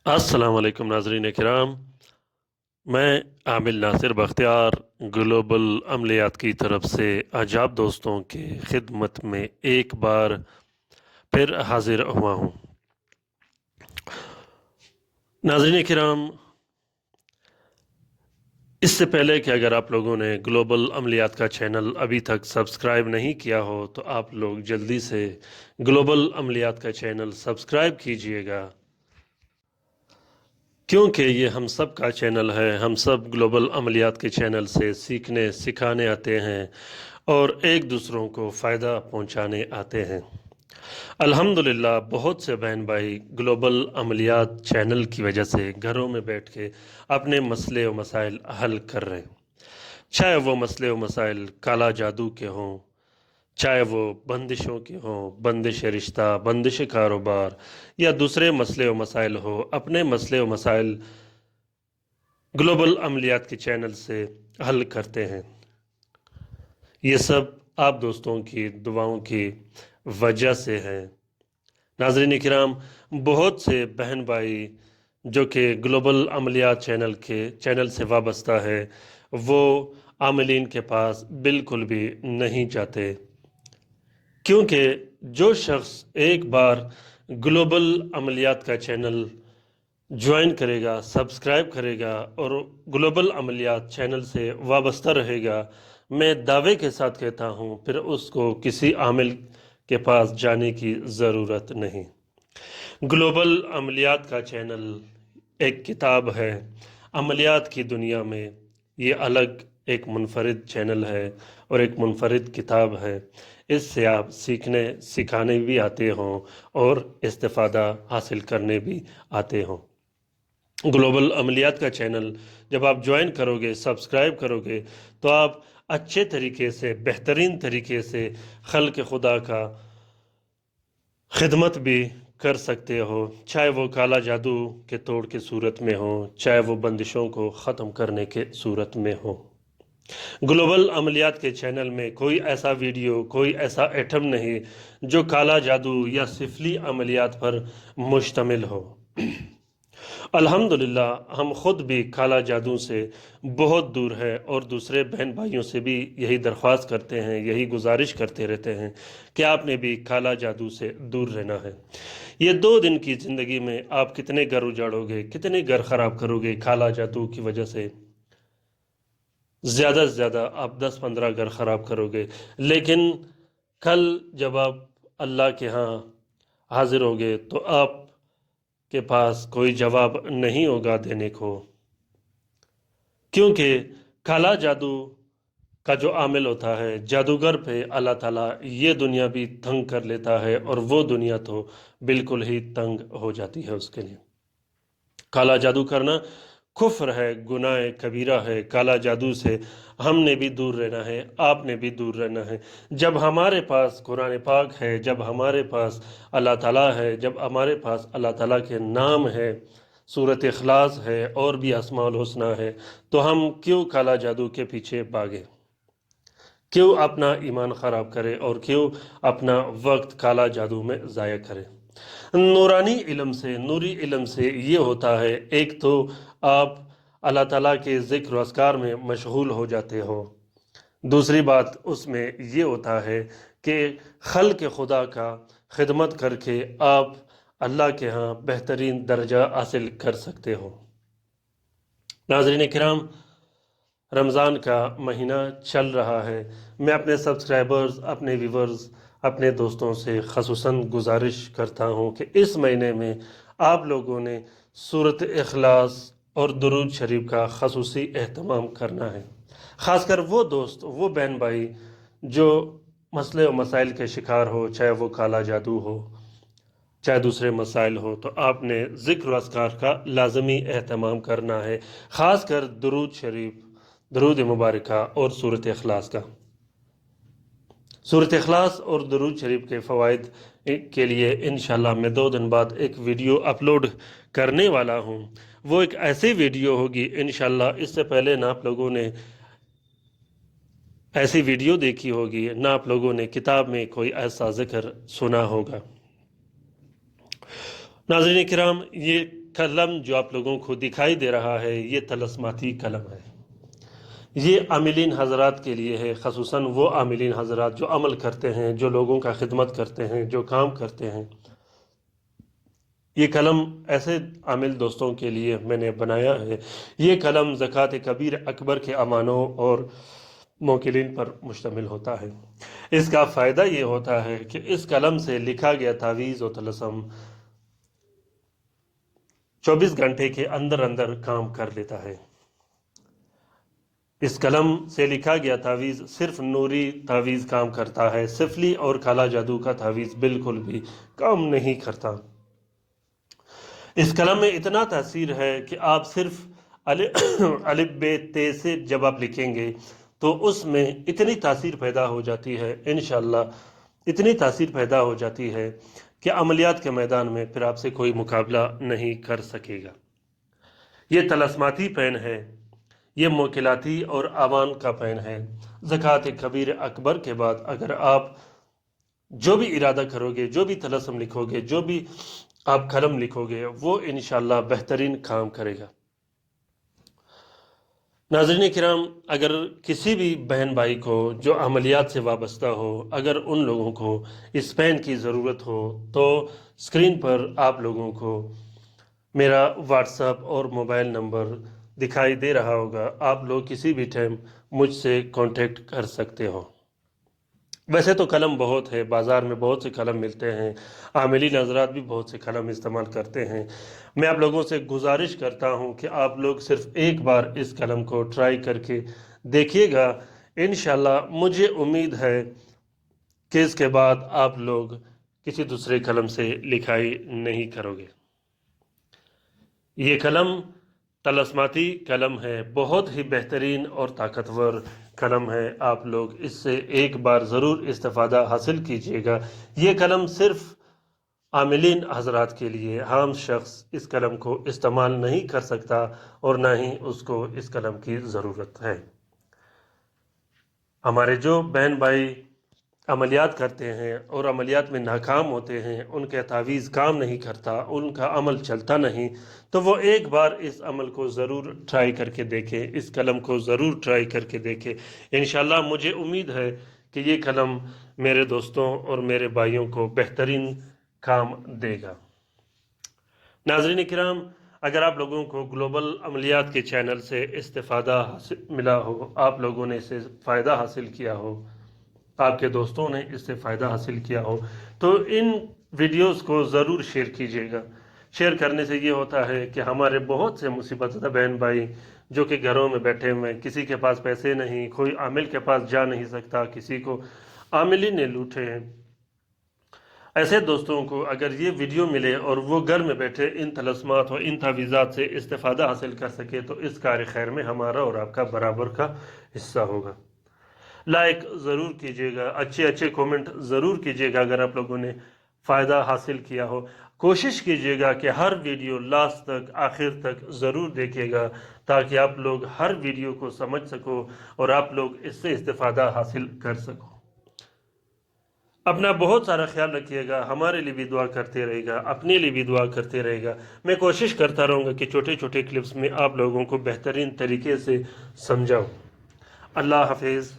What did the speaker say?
अस्सलाम वालेकुम नाजरीन किराम। मैं आमिल नासिर बख्तियार ग्लोबल अमलियात की तरफ से आज आप दोस्तों के खिदमत में एक बार फिर हाजिर हुआ हूँ। नाजरीन किराम, इससे पहले कि अगर आप लोगों ने ग्लोबल अमलियात का चैनल अभी तक सब्सक्राइब नहीं किया हो तो आप लोग जल्दी से ग्लोबल अमलियात का चैनल सब्सक्राइब कीजिएगा, क्योंकि ये हम सब का चैनल है। हम सब ग्लोबल अमलियात के चैनल से सीखने सिखाने आते हैं और एक दूसरों को फ़ायदा पहुंचाने आते हैं। अल्हम्दुलिल्लाह बहुत से बहन भाई ग्लोबल अमलियात चैनल की वजह से घरों में बैठ के अपने मसले व मसाइल हल कर रहे हैं। चाहे वो मसले व मसाइल काला जादू के हों, चाहे वो बंदिशों के हों, बंदिश रिश्ता, बंदिश कारोबार या दूसरे मसले व मसाइल हो, अपने मसले व मसाइल ग्लोबल अमलियात के चैनल से हल करते हैं। ये सब आप दोस्तों की दुआओं की वजह से है। नाज़रीन किराम, बहुत से बहन भाई जो कि ग्लोबल अमलियात चैनल से वाबस्ता है, वो आमिलीन के पास बिल्कुल भी नहीं जाते, क्योंकि जो शख्स एक बार ग्लोबल अमलियात का चैनल ज्वाइन करेगा, सब्सक्राइब करेगा और ग्लोबल अमलियात चैनल से वाबस्ता रहेगा, मैं दावे के साथ कहता हूँ फिर उसको किसी आमिल के पास जाने की ज़रूरत नहीं। ग्लोबल अमलियात का चैनल एक किताब है। अमलियात की दुनिया में ये अलग एक मुनफरिद चैनल है और एक मुनफरिद किताब है। इससे आप सीखने सिखाने भी आते हों और इस्तिफ़ादा हासिल करने भी आते हों। ग्लोबल अमलियात का चैनल जब आप ज्वाइन करोगे, सब्सक्राइब करोगे, तो आप अच्छे तरीके से, बेहतरीन तरीके से खल्क़ खुदा का खिदमत भी कर सकते हो, चाहे वो काला जादू के तोड़ के सूरत में हो, चाहे वो बंदिशों को ख़त्म करने के सूरत में हो। ग्लोबल अमलियात के चैनल में कोई ऐसा वीडियो, कोई ऐसा एटम नहीं जो काला जादू या सिफली अमलियात पर मुश्तमिल हो। अल्हम्दुलिल्लाह हम ख़ुद भी काला जादू से बहुत दूर है और दूसरे बहन भाइयों से भी यही दरख्वास्त करते हैं, यही गुजारिश करते रहते हैं कि आपने भी काला जादू से दूर रहना है। ये 2 दिन की ज़िंदगी में आप कितने घर उजाड़ोगे, कितने घर ख़राब करोगे काला जादू की वजह से। ज़्यादा से ज़्यादा आप 10-15 घर ख़राब करोगे, लेकिन कल जब आप अल्लाह के यहाँ हाजिर होगे तो आप के पास कोई जवाब नहीं होगा देने को, क्योंकि काला जादू का जो आमिल होता है, जादूगर पे अल्लाह ताला ये दुनिया भी तंग कर लेता है और वो दुनिया तो बिल्कुल ही तंग हो जाती है उसके लिए। काला जादू करना कुफ्र है, गुनाह कबीरा है। काला जादू से हमने भी दूर रहना है, आपने भी दूर रहना है। जब हमारे पास कुरान पाक है, जब हमारे पास अल्लाह ताला है, जब हमारे पास अल्लाह ताला के नाम है, सूरत इखलास है और भी अस्माउल हुस्ना है, तो हम क्यों काला जादू के पीछे भागे, क्यों अपना ईमान ख़राब करें और क्यों अपना वक्त काला जादू में ज़ाया करें। नूरानी इल्म से, नूरी इल्म से ये होता है, एक तो आप अल्लाह ताला के ज़िक्र अस्कार में मशगूल हो जाते हो, दूसरी बात उसमें ये होता है कि खल्क़ खुदा का खिदमत करके आप अल्लाह के यहाँ बेहतरीन दर्जा हासिल कर सकते हो। नाज़रीन किराम, रमज़ान का महीना चल रहा है। मैं अपने सब्सक्राइबर्स, अपने व्यूवर्स, अपने दोस्तों से ख़ुसूसन गुजारिश करता हूँ कि इस महीने में आप लोगों ने सूरत इखलास और दुरूद शरीफ का ख़ुसूसी एहतमाम करना है। ख़ासकर वो दोस्त, वो बहन भाई जो मसले और मसाइल के शिकार हो, चाहे वो काला जादू हो, चाहे दूसरे मसाइल हो, तो आपने ज़िक्र अस्कार का लाजमी एहतमाम करना है, ख़ासकर दुरूद शरीफ, दरूद मुबारका और सूरत इखलास का। सूरत इखलास और दरूद शरीफ के फ़वाइद के लिए इंशाल्लाह मैं 2 दिन बाद एक वीडियो अपलोड करने वाला हूँ। वो एक ऐसी वीडियो होगी इंशाल्लाह, इससे पहले ना आप लोगों ने ऐसी वीडियो देखी होगी, ना आप लोगों ने किताब में कोई ऐसा ज़िक्र सुना होगा। नाज़रीन किराम, ये कलम जो आप लोगों को दिखाई दे रहा है ये तलस्माती कलम है। ये आमिलीन हजरात के लिए है, खसूसन वो आमिलीन हजरात जो अमल करते हैं, जो लोगों का खिदमत करते हैं, जो काम करते हैं। ये कलम ऐसे आमिल दोस्तों के लिए मैंने बनाया है। ये कलम ज़कात कबीर अकबर के अमानों और मोकिलिन पर मुश्तमिल होता है। इसका फ़ायदा ये होता है कि इस कलम से लिखा गया तावीज़ और तलस्म 24 घंटे के अंदर अंदर काम कर लेता है। इस कलम से लिखा गया तावीज़ सिर्फ नूरी तावीज़ काम करता है, सिफली और काला जादू का तावीज़ बिल्कुल भी काम नहीं करता। इस कलम में इतना तासीर है कि आप सिर्फ अलिफ बे ते से जब आप लिखेंगे तो उसमें इतनी तासीर पैदा हो जाती है, इंशाअल्लाह इतनी तासीर पैदा हो जाती है कि अमलियात के मैदान में फिर आपसे कोई मुकाबला नहीं कर सकेगा। ये तलस्माती पेन है, ये मोकिलाती और आवान का पेन है। ज़कात कबीर अकबर के बाद अगर आप जो भी इरादा करोगे, जो भी तलस्म लिखोगे, जो भी आप कलम लिखोगे, वो इंशाअल्लाह बेहतरीन काम करेगा। नाज़रीन किराम, अगर किसी भी बहन भाई को जो अमलियात से वाबस्ता हो, अगर उन लोगों को इस पेन की ज़रूरत हो तो स्क्रीन पर आप लोगों को मेरा व्हाट्सएप और मोबाइल नंबर दिखाई दे रहा होगा। आप लोग किसी भी टाइम मुझसे कांटेक्ट कर सकते हो। वैसे तो कलम बहुत है, बाज़ार में बहुत से कलम मिलते हैं, आमिलीन हज़रात भी बहुत से कलम इस्तेमाल करते हैं। मैं आप लोगों से गुजारिश करता हूं कि आप लोग सिर्फ एक बार इस कलम को ट्राई करके देखिएगा। इंशाअल्लाह मुझे उम्मीद है कि इसके बाद आप लोग किसी दूसरे कलम से लिखाई नहीं करोगे। ये कलम तलस्माती कलम है, बहुत ही बेहतरीन और ताकतवर कलम है। आप लोग इससे एक बार ज़रूर इस्तिफ़ादा हासिल कीजिएगा। ये कलम सिर्फ आमिलीन हज़रात के लिए, आम शख्स इस कलम को इस्तेमाल नहीं कर सकता और ना ही उसको इस कलम की ज़रूरत है। हमारे जो बहन भाई अमलियात करते हैं और अमलियात में नाकाम होते हैं, उनके तावीज़ काम नहीं करता, उनका अमल चलता नहीं, तो वो एक बार इस अमल को ज़रूर ट्राई करके देखें, इस कलम को ज़रूर ट्राई करके देखें। इंशाअल्लाह मुझे उम्मीद है कि ये कलम मेरे दोस्तों और मेरे भाइयों को बेहतरीन काम देगा। नाज़रीन किराम, अगर आप लोगों को ग्लोबल अमलियात के चैनल से इस्तिफ़ादा मिला हो, आप लोगों ने इससे फ़ायदा हासिल किया हो, आपके दोस्तों ने इससे फ़ायदा हासिल किया हो, तो इन वीडियोस को ज़रूर शेयर कीजिएगा। शेयर करने से ये होता है कि हमारे बहुत से मुसीबतज़दा बहन भाई जो कि घरों में बैठे हुए हैं, किसी के पास पैसे नहीं, कोई आमिल के पास जा नहीं सकता, किसी को आमिली ने लूटे हैं, ऐसे दोस्तों को अगर ये वीडियो मिले और वो घर में बैठे इन तलस्मात और इन तावीज़ात से इस्तिफ़ादा हासिल कर सके, तो इस कार्य खैर में हमारा और आपका बराबर का हिस्सा होगा। लाइक ज़रूर कीजिएगा, अच्छे अच्छे कमेंट ज़रूर कीजिएगा अगर आप लोगों ने फ़ायदा हासिल किया हो। कोशिश कीजिएगा कि हर वीडियो लास्ट तक, आखिर तक ज़रूर देखिएगा ताकि आप लोग हर वीडियो को समझ सको और आप लोग इससे इस्तिफ़ादा हासिल कर सको। अपना बहुत सारा ख्याल रखिएगा, हमारे लिए भी दुआ करते रहेगा, अपने लिए भी दुआ करते रहेगा। मैं कोशिश करता रहूँगा कि छोटे छोटे क्लिप्स में आप लोगों को बेहतरीन तरीके से समझाऊँ। अल्लाह हाफिज़।